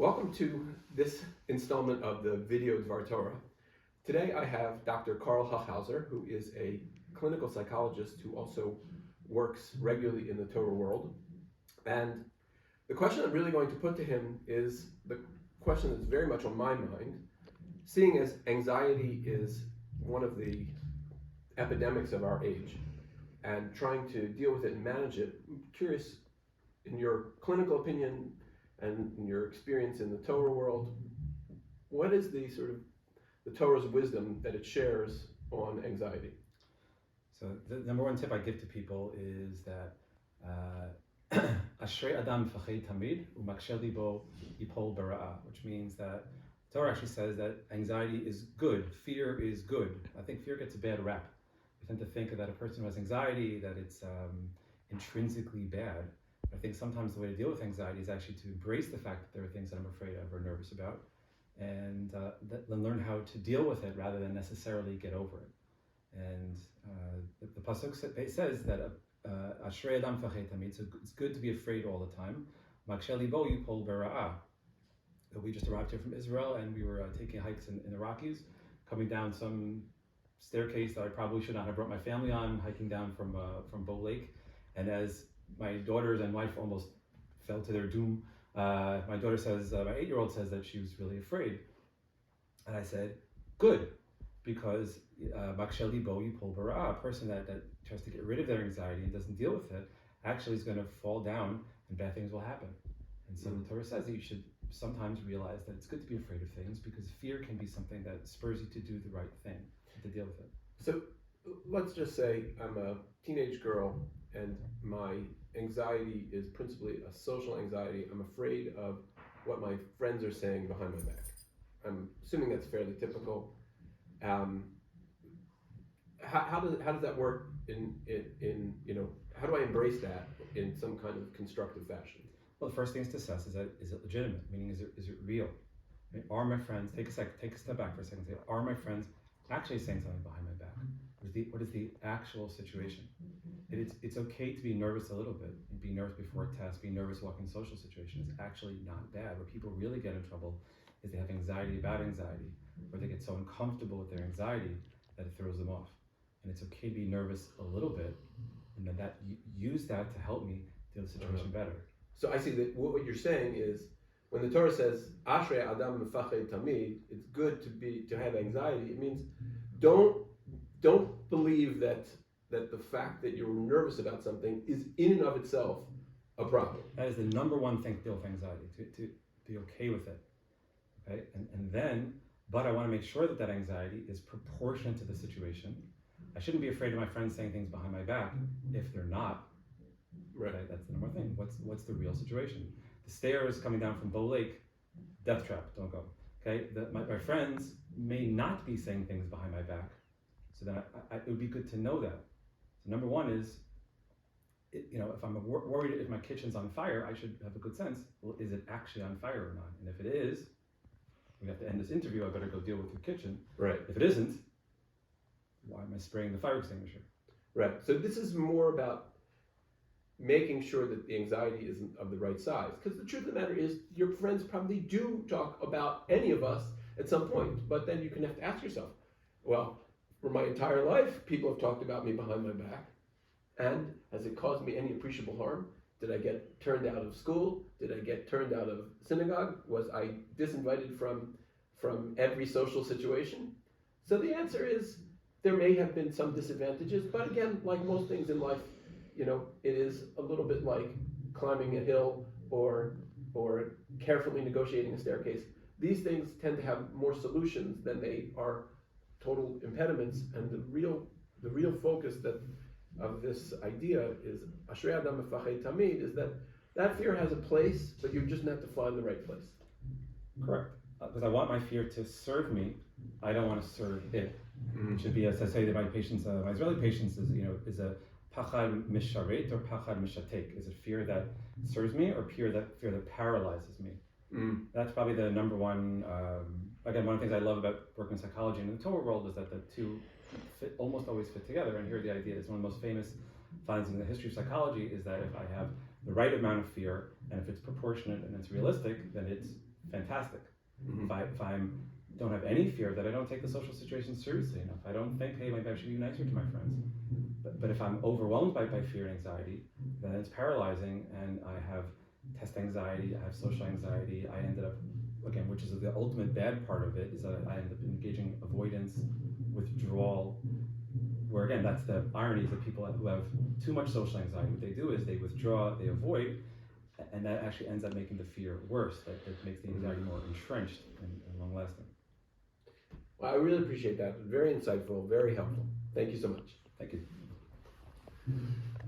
Welcome to this installment of the video Dvar Torah. Today I have Dr. Carl Hochhauser, who is a clinical psychologist who also works regularly in the Torah world. And the question I'm really going to put to him is the question that's very much on my mind, seeing as anxiety is one of the epidemics of our age, and trying to deal with it and manage it. I'm curious, in your clinical opinion and in your experience in the Torah world, what is the Torah's wisdom that it shares on anxiety? So the number one tip I give to people is that Ashrei Adam Mefached Tamid Umaksheh Libo Yipol Bara'a, which means that Torah actually says that anxiety is good, fear is good. I think fear gets a bad rap. We tend to think that a person who has anxiety, that it's intrinsically bad. I think sometimes the way to deal with anxiety is actually to embrace the fact that there are things that I'm afraid of or nervous about, and then learn how to deal with it rather than necessarily get over it. And the pasuk says that Ashrei Adam Mefached Tamid, so it's good to be afraid all the time. Maksheh libo yipol bara'a. We just arrived here from Israel, and we were taking hikes in the Rockies, coming down some staircase that I probably should not have brought my family on, hiking down from Bow Lake. And as my daughters and wife almost fell to their doom, my daughter says, my 8-year-old says that she was really afraid. And I said, good, because Maksheh libo yipol bara'a, a person that tries to get rid of their anxiety and doesn't deal with it, actually is going to fall down and bad things will happen. And so the Torah says that you should sometimes realize that it's good to be afraid of things, because fear can be something that spurs you to do the right thing, to deal with it. So let's just say I'm a teenage girl and my anxiety is principally a social anxiety. I'm afraid of what my friends are saying behind my back. I'm assuming that's fairly typical. How does that work in how do I embrace that in some kind of constructive fashion? Well, the first thing is to assess, is it legitimate? Meaning, is it real? Right? Are my friends, take a step back for a second, say, are my friends actually saying something behind my back? What is the actual situation? It's okay to be nervous a little bit, be nervous before a test, be nervous walking in social situations. It's actually not bad. Where people really get in trouble is they have anxiety about anxiety, or they get so uncomfortable with their anxiety that it throws them off. And it's okay to be nervous a little bit, and then use that to help me deal with the situation better. So I see that what you're saying is, when the Torah says Ashrei Adam Mefached Tamid, it's good to have anxiety. It means don't believe that the fact that you're nervous about something is in and of itself a problem. That is the number one thing to deal with anxiety, to be okay with it. Okay, and then, but I want to make sure that anxiety is proportionate to the situation. I shouldn't be afraid of my friends saying things behind my back if they're not. Right. Okay, that's the number one thing. What's the real situation? The stairs coming down from Bow Lake, death trap, don't go. Okay, my friends may not be saying things behind my back, so then it would be good to know that. So number one is, if I'm worried if my kitchen's on fire, I should have a good sense. Well, is it actually on fire or not? And if it is, we have to end this interview. I better go deal with your kitchen. Right. If it isn't, why am I spraying the fire extinguisher? Right. So this is more about making sure that the anxiety isn't of the right size. Because the truth of the matter is, your friends probably do talk about any of us at some point. But then you can have to ask yourself, well, for my entire life, people have talked about me behind my back. And has it caused me any appreciable harm? Did I get turned out of school? Did I get turned out of synagogue? Was I disinvited from every social situation? So the answer is, there may have been some disadvantages, but again, like most things in life, it is a little bit like climbing a hill or carefully negotiating a staircase. These things tend to have more solutions than they are total impediments, and the real focus of this idea is Ashrei Adam Mefached Tamid, is that fear has a place, but you just have to find the right place. Correct. Because I want my fear to serve me. I don't want to serve it. Mm-hmm. It should be, as I say to my patients, my Israeli patients, is a pachad misharet or pachad mishatek. Is it fear that serves me, or fear that paralyzes me? Mm. That's probably the number one. Again, one of the things I love about working in psychology and in the Torah world is that the two almost always fit together. And here the idea is one of the most famous findings in the history of psychology is that if I have the right amount of fear, and if it's proportionate and it's realistic, then it's fantastic. Mm-hmm. If I don't have any fear, that I don't take the social situation seriously enough. I don't think, hey, maybe I should be nicer to my friends. But if I'm overwhelmed by fear and anxiety, then it's paralyzing, and I have test anxiety, I have social anxiety. I ended up, again, which is the ultimate bad part of it, is that I end up engaging avoidance, withdrawal, where again, that's the irony, is that people who have too much social anxiety, what they do is they withdraw, they avoid, and that actually ends up making the fear worse. That makes the anxiety more entrenched and long lasting. Well, I really appreciate that. Very insightful, very helpful. Thank you so much. Thank you.